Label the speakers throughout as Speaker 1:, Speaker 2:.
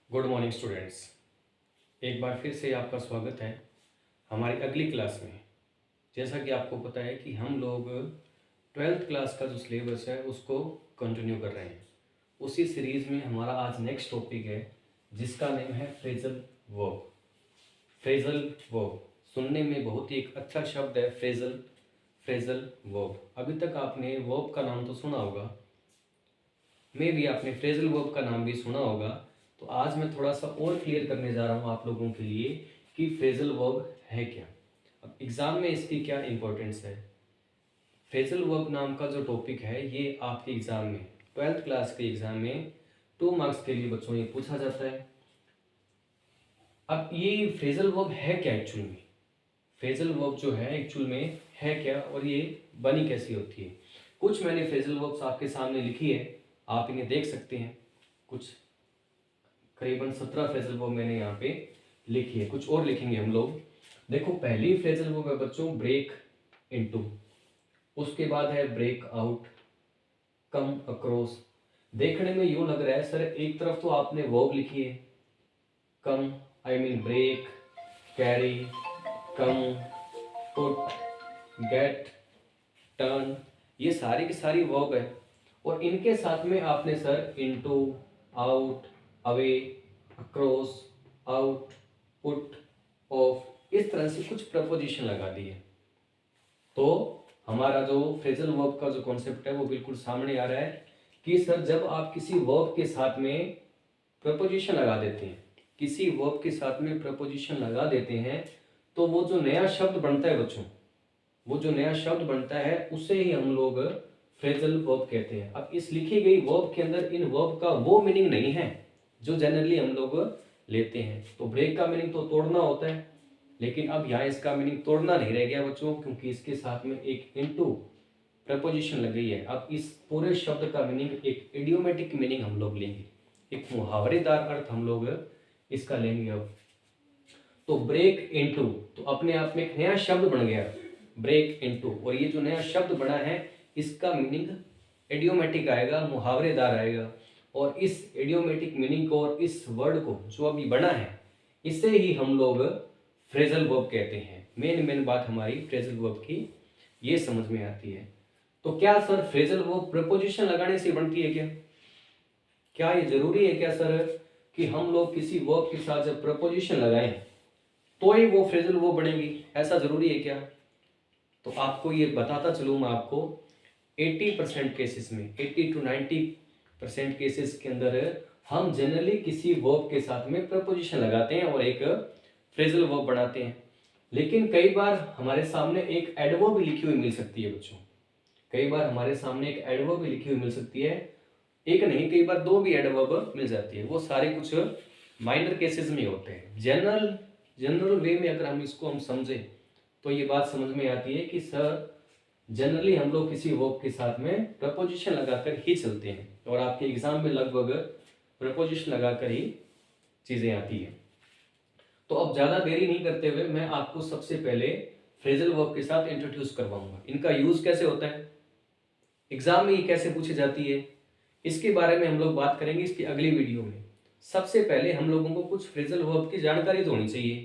Speaker 1: Good morning students. एक बार फिर से आपका स्वागत है हमारी अगली क्लास में। जैसा कि आपको पता है कि हम लोग 12th क्लास का जो सिलेबस है उसको कंटिन्यू कर रहे हैं। उसी सीरीज़ में हमारा आज नेक्स्ट टॉपिक है जिसका नेम है फ्रेजल वर्ब। फ्रेजल वर्ब सुनने में बहुत ही एक अच्छा शब्द है, फ्रेजल वर्ब। अभी तक आपने वर्ब का नाम तो सुना होगा, मे भी आपने फ्रेजल वर्ब का नाम भी सुना होगा। तो आज मैं थोड़ा सा और क्लियर करने जा रहा हूँ आप लोगों के लिए कि फ्रेजल वर्ब है क्या। अब एग्ज़ाम में इसकी क्या इंपॉर्टेंस है। फ्रेजल वर्ब नाम का जो टॉपिक है ये आपके एग्ज़ाम में 12th क्लास के एग्ज़ाम में 2 मार्क्स के लिए बच्चों ये पूछा जाता है। अब ये फ्रेजल वर्ब है क्या एक्चुअल में, फ्रेजल वर्ब जो है एक्चुअल में है क्या और ये बनी कैसी होती है। कुछ मैंने फ्रेजल वर्ब्स आपके सामने लिखी है, आप इन्हें देख सकते हैं। कुछ करीबन 17 फ्रेजल वर्ब मैंने यहाँ पे लिखी है, कुछ और लिखेंगे हम लोग। देखो पहली फ्रेजल वर्ब है बच्चों ब्रेक इनटू, उसके बाद है ब्रेक आउट, कम अक्रॉस। देखने में यूं लग रहा है सर एक तरफ तो आपने वर्ब लिखी है come, I mean break, carry, come, put, get, turn, ये सारी की सारी वर्ब है और इनके साथ में आपने sir into, out, away, across, out, put, of, इस तरह से कुछ प्रपोजिशन लगा दिए। तो हमारा जो फ्रेजल वर्ब का जो कॉन्सेप्ट है वो बिल्कुल सामने आ रहा है कि सर जब आप किसी वर्ब के साथ में प्रपोजिशन लगा देते हैं, किसी वर्ब के साथ में प्रपोजिशन लगा देते हैं तो वो जो नया शब्द बनता है बच्चों, वो जो नया शब्द बनता है उसे ही हम लोग फ्रेजल वर्ब कहते हैं। अब इस लिखी गई वर्ब के अंदर इन वर्ब का वो मीनिंग नहीं है जो जनरली हम लोग लेते हैं। तो ब्रेक का मीनिंग तो तोड़ना होता है, लेकिन अब यहाँ इसका मीनिंग तोड़ना नहीं रह गया बच्चों, क्योंकि इसके साथ में एक इनटू प्रपोजिशन लग गई है। अब इस पूरे शब्द का मीनिंग एक इडियोमेटिक मीनिंग हम लोग लेंगे, एक मुहावरेदार अर्थ हम लोग इसका लेंगे। अब तो ब्रेक इनटू तो अपने आप में एक नया शब्द बन गया ब्रेक इनटू, और ये जो नया शब्द बना है इसका मीनिंग इडियोमेटिक आएगा, मुहावरेदार आएगा। और इस इडियोमेटिक मीनिंग को और इस वर्ड को जो अभी बना है इसे ही हम लोग फ्रेजल वर्ब कहते हैं। मेन बात हमारी फ्रेजल वर्ब की ये समझ में आती है। तो क्या सर फ्रेजल वर्ब प्रपोजिशन लगाने से बनती है क्या? क्या ये जरूरी है क्या सर कि हम लोग किसी वर्ब के साथ जब प्रपोजिशन लगाएं तो ही वो फ्रेजल वर्ब बनेगी, ऐसा जरूरी है क्या? तो आपको ये बताता चलूँ मैं आपको 80% केसेस में, 80 to 90% केसेस के अंदर हम जनरली किसी वर्ब के साथ में प्रपोजिशन लगाते हैं और एक फ्रेजल वर्ब बनाते हैं। लेकिन कई बार हमारे सामने एक एडवर्ब भी लिखी हुई मिल सकती है बच्चों, कई बार हमारे सामने एक एडवर्ब भी लिखी हुई मिल सकती है, एक नहीं कई बार 2 भी एडवर्ब मिल जाती है। वो सारे कुछ माइनर केसेस में होते हैं। जनरल वे में अगर हम इसको हम समझें तो ये बात समझ में आती है कि सर जनरली हम लोग किसी वर्ब के साथ में प्रपोजिशन लगाकर ही चलते हैं और आपके एग्जाम में लगभग प्रपोजिशन लगाकर ही चीजें आती हैं। तो अब ज्यादा देरी नहीं करते हुए मैं आपको सबसे पहले फ्रेजल वर्ब के साथ इंट्रोड्यूस करवाऊंगा। इनका यूज कैसे होता है, एग्जाम में ये कैसे पूछी जाती है, इसके बारे में हम लोग बात करेंगे इसकी अगली वीडियो में। सबसे पहले हम लोगों को कुछ फ्रेजल वर्ब की जानकारी तो होनी चाहिए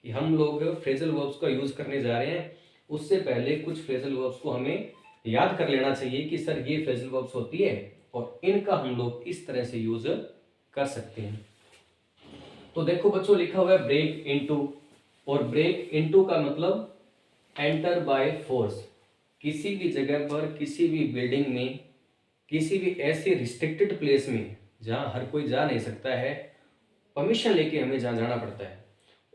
Speaker 1: कि हम लोग फ्रेजल वर्ब्स का यूज करने जा रहे हैं। उससे पहले कुछ फ्रेजल वर्ब्स को हमें याद कर लेना चाहिए कि सर ये फ्रेजल वर्ब्स होती है और इनका हम लोग इस तरह से यूज कर सकते हैं। तो देखो बच्चों लिखा हुआ है ब्रेक इनटू, और ब्रेक इनटू का मतलब एंटर बाय फोर्स। किसी भी जगह पर, किसी भी बिल्डिंग में, किसी भी ऐसे रिस्ट्रिक्टेड प्लेस में जहां हर कोई जा नहीं सकता है, परमिशन लेके हमें जहां जाना पड़ता है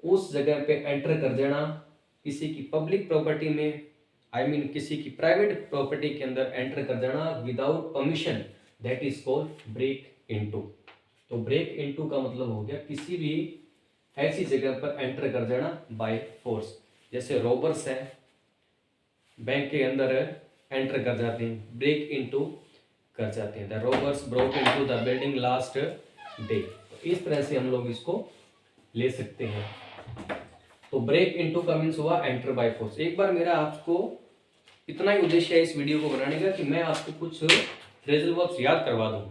Speaker 1: उस जगह पे एंटर कर जाना। किसी की पब्लिक प्रॉपर्टी में, आई मीन किसी की प्राइवेट प्रॉपर्टी के अंदर एंटर कर जाना without permission, that is called break into. तो ब्रेक इनटू का मतलब हो गया किसी भी ऐसी जगह पर एंटर कर जाना बाय फोर्स। जैसे रॉबर्स है, बैंक के अंदर एंटर कर जाते हैं, ब्रेक इनटू कर जाते हैं। The robbers broke into the building last day. इस तरह से हम लोग इसको ले सकते हैं। तो ब्रेक इनटू का मीन्स हुआ एंटर बाय फोर्स। एक बार मेरा आपको इतना ही उद्देश्य है इस वीडियो को बनाने का कि मैं आपको कुछ फ्रेजल वर्ब्स याद करवा दूं।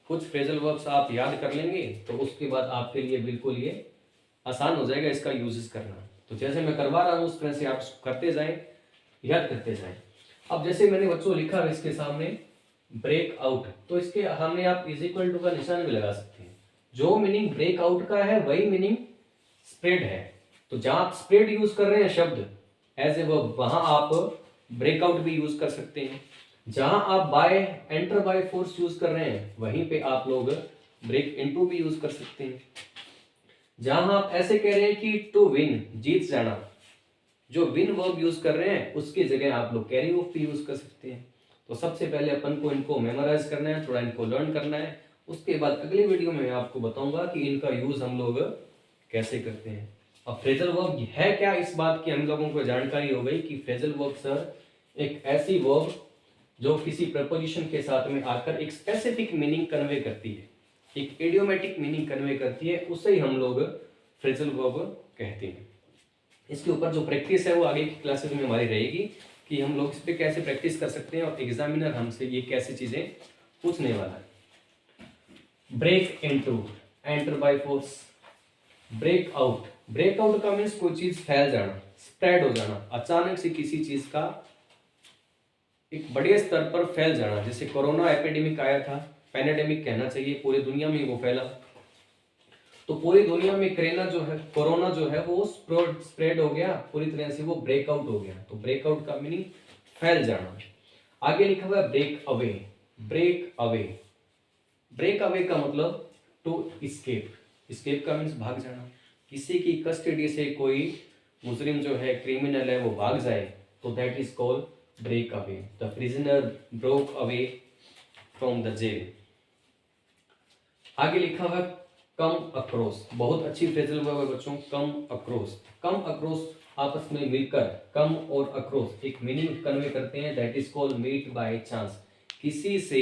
Speaker 1: कुछ फ्रेजल वर्ब्स आप याद कर लेंगे तो उसके बाद आपके लिए बिल्कुल ये आसान हो जाएगा इसका यूजेस करना। तो जैसे मैं करवा रहा हूँ उस तरह से आप करते जाएं, याद करते जाएं। अब जैसे मैंने बच्चों लिखा है इसके सामने ब्रेक आउट, तो इसके सामने आप इज इक्वल टू का निशान भी लगा सकते हैं। जो मीनिंग ब्रेक आउट का है वही मीनिंग स्प्रेड है। तो जहां आप स्प्रेड यूज कर रहे हैं शब्द एज ए वर्ब, वहां आप ब्रेकआउट भी यूज कर सकते हैं। जहां आप by enter by force use कर रहे हैं वहीं पे आप लोग ब्रेक इनटू भी यूज कर सकते हैं। जहां आप ऐसे कह रहे हैं कि टू विन जीत जाना, जो विन वर्ब यूज कर रहे हैं उसकी जगह आप लोग कैरी ऑफ भी यूज कर सकते हैं। तो सबसे पहले अपन को इनको मेमोराइज करना है, थोड़ा इनको लर्न करना है। उसके बाद अगले वीडियो में मैं आपको बताऊंगा कि इनका यूज हम लोग कैसे करते हैं। अब फ्रेजल वर्ब है क्या, इस बात की हम लोगों को जानकारी हो गई कि फ्रेजल वर्ब सर एक ऐसी वर्ब जो किसी प्रपोजिशन के साथ में आकर एक स्पेसिफिक मीनिंग कन्वे करती है, एक इडियोमेटिक मीनिंग कन्वे करती है, उसे ही हम लोग फ्रेजल वर्ब कहते हैं। इसके ऊपर जो प्रैक्टिस है वो आगे की क्लासेस में हमारी रहेगी कि हम लोग इस पर कैसे प्रैक्टिस कर सकते हैं और एग्जामिनर हमसे ये कैसी चीजें पूछने वाला है। Break into, enter by force. Break out, break out का मीन्स कोई चीज फैल जाना, स्प्रेड हो जाना, अचानक से किसी चीज का एक बड़े स्तर पर फैल जाना। जैसे कोरोना एपिडेमिक आया था, पैनेडेमिक कहना चाहिए, पूरी दुनिया में वो फैला। तो पूरी दुनिया में कोरोना जो है वो स्प्रेड हो गया, पूरी तरह से वो ब्रेकआउट हो गया। तो ब्रेकआउट का मीनिंग फैल जाना। आगे लिखा हुआ है break away. Break away, break away का मतलब टू स्केप। स्केप का मीन्स भाग जाना। किसी की कस्टडी से कोई मुजरिम जो है, क्रिमिनल है, वो भाग जाए तो that is called break away. The prisoner broke away from the jail. आगे लिखा हुआ कम अक्रॉस, बहुत अच्छी फ्रेजल वर्ब है बच्चों, कम अक्रॉस। कम अक्रॉस आपस में मिलकर, कम और अक्रॉस एक मीनिंग कन्वे करते हैं, that is called meet by chance. किसी से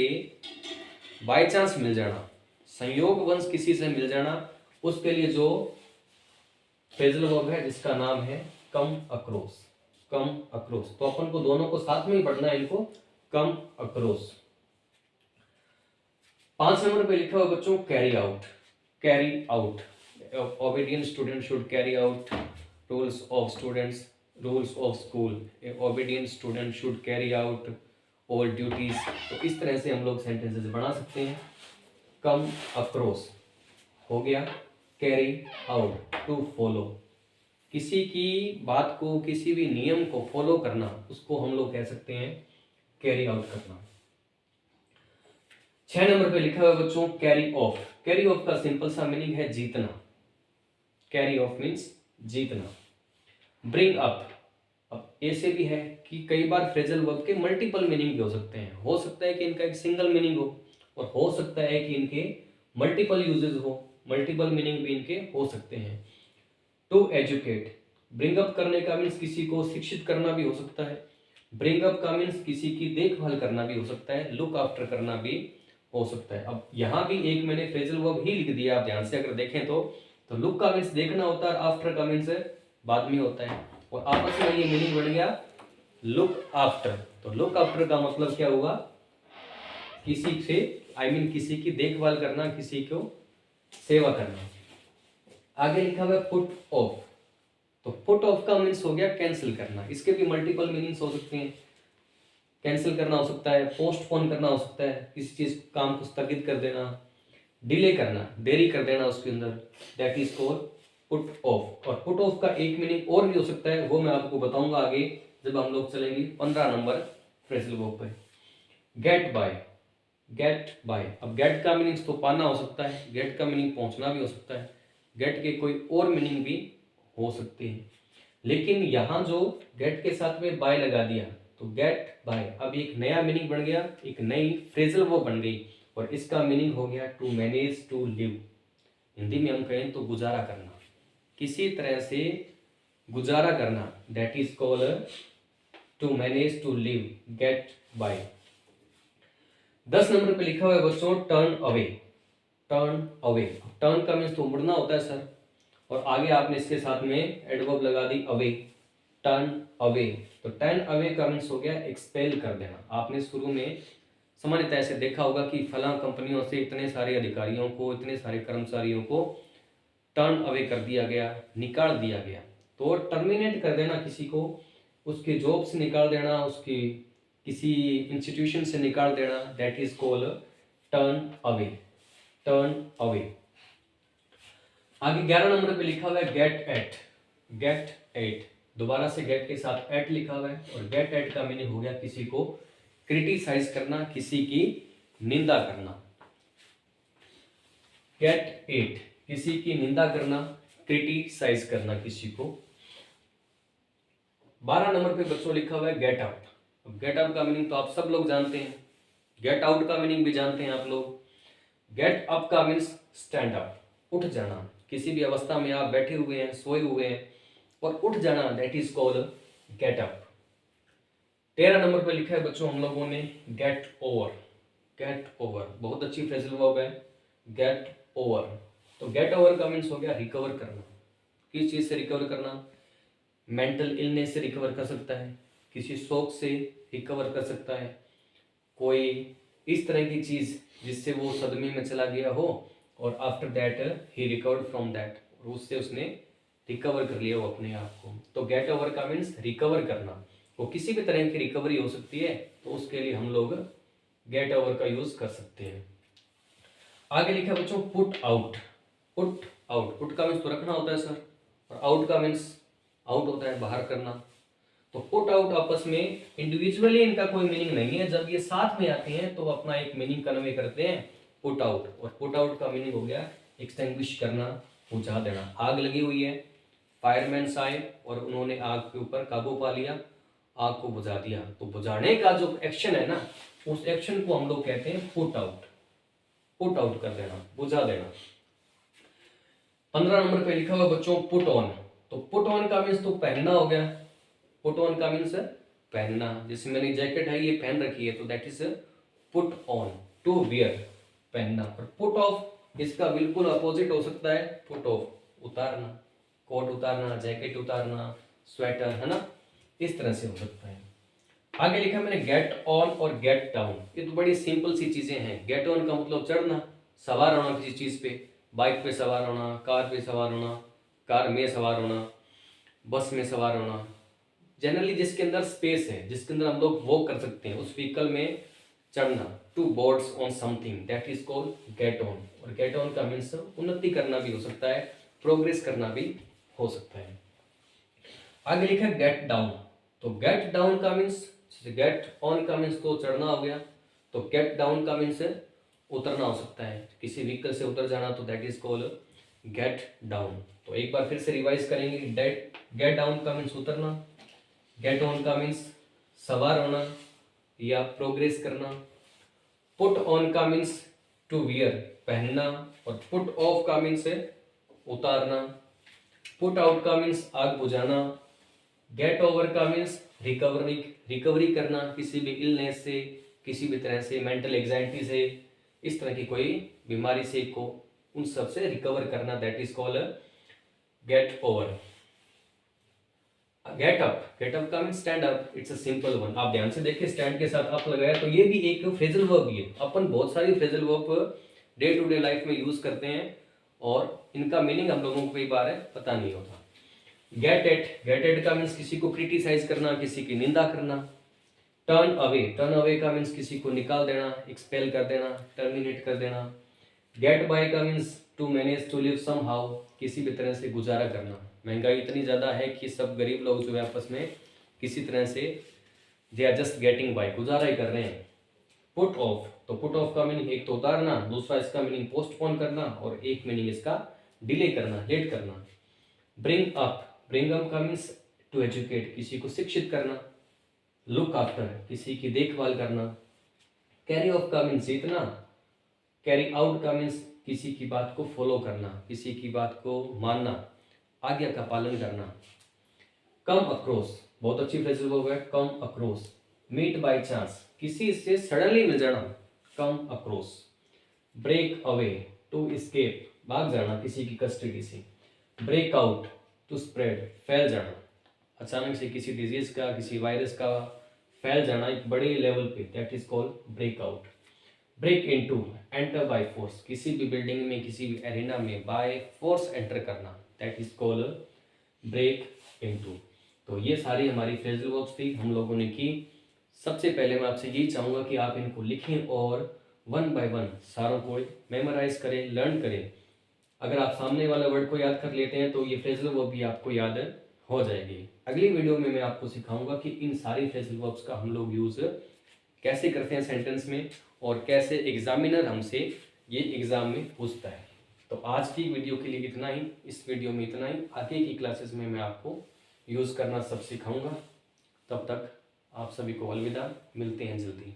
Speaker 1: बाय चांस मिल जाना, संयोगवश किसी से मिल जाना, उसके लिए जो फ्रेजल वर्ब है जिसका नाम है कम अक्रॉस। कम अक्रॉस, तो अपन को दोनों को साथ में ही पढ़ना है इनको, कम अक्रॉस। 5 नंबर पे लिखा हुआ बच्चों carry out. Carry out, obedient student should carry out rules of students, rules of school. Obedient student should carry out all duties. तो इस तरह से हम लोग सेंटेंसेस बना सकते हैं। कम अक्रॉस हो गया, कैरी आउट टू फॉलो, किसी की बात को, किसी भी नियम को फॉलो करना, उसको हम लोग कह सकते हैं कैरी आउट करना। 6 नंबर पे लिखा हुआ बच्चों कैरी ऑफ। कैरी ऑफ का सिंपल सा मीनिंग है जीतना। कैरी ऑफ मीन्स जीतना। ब्रिंग अप, अब ऐसे भी है कि कई बार फ्रेजल वर्ब के मल्टीपल मीनिंग भी हो सकते हैं। हो सकता है कि इनका एक सिंगल मीनिंग हो और हो सकता है कि इनके मल्टीपल यूजेस हो, मल्टीपल मीनिंग भी इनके हो सकते हैं। टू एजुकेट, ब्रिंग अप करने का मीन्स किसी को शिक्षित करना भी हो सकता है। ब्रिंग अप का मीन्स किसी की देखभाल करना भी हो सकता है, लुक आफ्टर करना भी हो सकता है। अब यहाँ भी एक मैंने फ्रेजल वर्ब ही लिख दिया, आप ध्यान से अगर देखें तो लुक का मीन्स देखना होता है, आफ्टर का मीन्स बाद में होता है, और आपस में ये मीनिंग बन गया लुक आफ्टर। तो लुक आफ्टर का मतलब क्या हुआ, किसी से किसी की देखभाल करना, किसी को सेवा करना। आगे लिखा हुआ है पुट ऑफ। तो पुट ऑफ का मीन्स हो गया कैंसिल करना। इसके भी मल्टीपल मीनिंग्स हो सकते हैं। कैंसिल करना हो सकता है, पोस्टपोन करना हो सकता है, किसी चीज काम को स्थगित कर देना, डिले करना, देरी कर देना उसके अंदर, that is called put off. और पुट ऑफ का एक मीनिंग और भी हो सकता है, वो मैं आपको बताऊंगा आगे जब हम लोग चलेंगे 15 नंबर फ्रेजल वर्ब पे। Get by. गेट बाय, अब गेट का मीनिंग तो पाना हो सकता है, गेट का मीनिंग पहुंचना भी हो सकता है, गेट के कोई और मीनिंग भी हो सकती है। लेकिन यहां जो गेट के साथ में बाय लगा दिया तो गेट बाय अब एक नया मीनिंग बन गया, एक नई फ्रेजल वर्ब बन गई, और इसका मीनिंग हो गया to manage to live. Hindi में हम कहें तो गुजारा करना, किसी तरह से गुजारा करना, that is called to manage to live, get by. 10 number पे लिखा हुआ है बच्चों turn away. Turn away, turn का मीन्स तो मुड़ना होता है सर, और आगे आपने इसके साथ में एडवर्ब लगा दी अवे, टर्न अवे। तो टर्न अवे का मीन्स हो गया एक्सपेल कर देना। आपने शुरू में सामान्यतः ऐसे देखा होगा कि फला कंपनियों से इतने सारे अधिकारियों को, इतने सारे कर्मचारियों को टर्न अवे कर दिया गया, निकाल दिया गया। तो टर्मिनेट कर देना किसी को, उसके जॉब से निकाल देना, उसकी किसी इंस्टीट्यूशन से निकाल देना, that is called turn away. Turn away. आगे 11 नंबर पे लिखा हुआ है गेट एट। गेट एट, दोबारा से गेट के साथ एट लिखा हुआ है, और गेट एट का मीनिंग हो गया किसी को क्रिटिसाइज करना, किसी की निंदा करना। गेट एट, किसी की निंदा करना, क्रिटिसाइज करना किसी को। 12 नंबर पे बच्चों लिखा हुआ है गेट आउट। अब गेट आउट का मीनिंग तो आप सब लोग जानते हैं, गेट आउट का मीनिंग भी जानते हैं आप लोग। गेट अप का मीन्स स्टैंड अप, उठ जाना। किसी भी अवस्था में आप बैठे हुए हैं, सोए हुए हैं और उठ जाना, that is called get up. 13 number पे लिखा है बच्चों हम लोगों ने गेट ओवर। गेट ओवर बहुत अच्छी फ्रेजल वर्ब है, गेट ओवर। तो गेट ओवर का मीन्स हो गया रिकवर करना। किस चीज से रिकवर करना? मेंटल इलनेस से रिकवर कर सकता है, किसी शौक से रिकवर कर सकता है, कोई इस तरह की चीज जिससे वो सदमे में चला गया हो और after that he recovered from that, और उससे उसने रिकवर कर लिया वो अपने आप को। तो गेट ओवर का मीन्स रिकवर करना, वो किसी भी तरह की रिकवरी हो सकती है, तो उसके लिए हम लोग गेट ओवर का यूज कर सकते हैं। आगे लिखा है बच्चों put out. Put out, put का मीन्स तो रखना होता है सर, और आउट का मीन्स आउट होता है बाहर करना। तो पुट आउट आपस में इंडिविजुअली इनका कोई मीनिंग नहीं है, जब ये साथ में आते हैं तो अपना एक मीनिंग कन्वे करते हैं, पुट आउट। और पुट आउट का मीनिंग हो गया एक्सटिंग्विश करना, बुझा देना। आग लगी हुई है, फायरमैन आए और उन्होंने आग के ऊपर काबू पा लिया, आग को बुझा दिया। तो बुझाने का जो एक्शन है ना, उस एक्शन को हम लोग कहते हैं पुट आउट। पुट आउट कर देना, बुझा देना। 15 नंबर पे लिखा हुआ बच्चों पुट ऑन। तो पुट ऑन का मीन्स तो पहनना हो गया। पुट ऑन का मीन्स पहनना, जैसे मैंने जैकेट है ये पहन रखी है, तो that is put on, to wear, पहनना। और पुट ऑफ इसका बिल्कुल अपोजिट हो सकता है, पुट ऑफ, उतारना, कोट उतारना, जैकेट उतारना, स्वेटर, है ना, इस तरह से हो सकता है। आगे लिखा मैंने गेट ऑन और गेट डाउन। ये तो बड़ी सिंपल सी चीजें हैं। गेट ऑन का मतलब चढ़ना, सवार होना किसी चीज पे, बाइक पे सवार होना, कार पे सवार होना, कार में सवार होना, बस में सवार होना। जनरली जिसके अंदर स्पेस है, जिसके अंदर हम लोग वॉक कर सकते हैं, उस व्हीकल में चढ़ना। To boards on something, that is called get on. और गेट ऑन का मीन्स उन्नति करना भी हो सकता है, प्रोग्रेस करना भी हो सकता है। आगे लिखा है गेट डाउन। तो गेट डाउन का मीन्स, गेट ऑन का मीन्स तो चढ़ना हो गया, तो गेट डाउन का मीन्स उतरना हो सकता है, किसी व्हीकल से उतर जाना, तो that is called get down. तो एक बार फिर से रिवाइज करेंगे। गेट डाउन का मीन्स उतरना, गेट ऑन का मीन्स सवार होना या प्रोग्रेस करना, पुट ऑन का मीन्स टू वियर, पहनना, और पुट ऑफ का मीन्स उतारना, पुट आउट का मीन्स आग बुझाना, गेट ओवर का मीन्स रिकवरी करना किसी भी इलनेस से, किसी भी तरह से, मेंटल एग्जाइटी से, इस तरह की कोई बीमारी से को उन सब से रिकवर करना, that is called get over. Get up का means stand up, it's a simple one. आप ध्यान से देखिए, स्टैंड के साथ अप लगाया, तो ये भी एक फ्रेजल वर्ब है। अपन बहुत सारी phrasal verb day to day life में यूज करते हैं और इनका मीनिंग हम लोगों को कई बार पता नहीं होता। गेट एट का मीन्स किसी को क्रिटिसाइज करना, किसी की निंदा करना। टर्न अवे का मीन्स किसी को निकाल देना, एक्सपेल कर देना, टर्मिनेट कर देना। गेट बाय का means to manage, to live somehow, किसी भी तरह से गुजारा करना। महंगाई इतनी ज़्यादा है कि सब गरीब लोग जो है आपस में किसी तरह से they are just getting by, गुजारा ही कर रहे हैं। पुट ऑफ, तो पुट ऑफ का मीनिंग एक तो उतारना, दूसरा इसका मीनिंग पोस्टपोन करना, और एक मीनिंग इसका डिले करना, लेट करना। ब्रिंग अप का मीन्स टू एजुकेट, किसी को शिक्षित करना। लुक आफ्टर, किसी की देखभाल करना। कैरी ऑफ का मीन्स जीतना। कैरी आउट का मीन्स किसी की बात को फॉलो करना, किसी की बात को मानना, आज्ञा का पालन करना। कम अक्रॉस, बहुत अच्छी फ्रेज वर्ब है, come across. Meet by chance, किसी से सडनली मिल जाना, come across. Break away, to escape, भाग जाना किसी की कस्टडी से। ब्रेक आउट, टू स्प्रेड, फैल जाना, अचानक से किसी डिजीज का, किसी वायरस का फैल जाना एक बड़े लेवल पे, that is called breakout. Break into, enter by force, किसी भी बिल्डिंग में किसी भी एरिना में बाय फोर्स एंटर करना, that is called break into. तो ये सारी हमारी फ्रेजल वर्ब्स थी, हम लोगों ने की। सबसे पहले मैं आपसे यही चाहूँगा कि आप इनको लिखें और वन बाय वन सारों को मेमोराइज करें, लर्न करें। अगर आप सामने वाला वर्ड को याद कर लेते हैं तो ये फ्रेजल वर्ब भी आपको याद हो जाएगी। अगली वीडियो में मैं आपको सिखाऊंगा कि इन सारी फ्रेजल वर्ब्स का हम लोग यूज़ कैसे करते हैं सेंटेंस में और कैसे एग्जामिनर हमसे ये एग्ज़ाम में पूछता है। तो आज की वीडियो के लिए इतना ही, इस वीडियो में इतना ही। आगे की क्लासेस में मैं आपको यूज़ करना सब सिखाऊंगा। तब तक आप सभी को अलविदा, मिलते हैं जल्दी।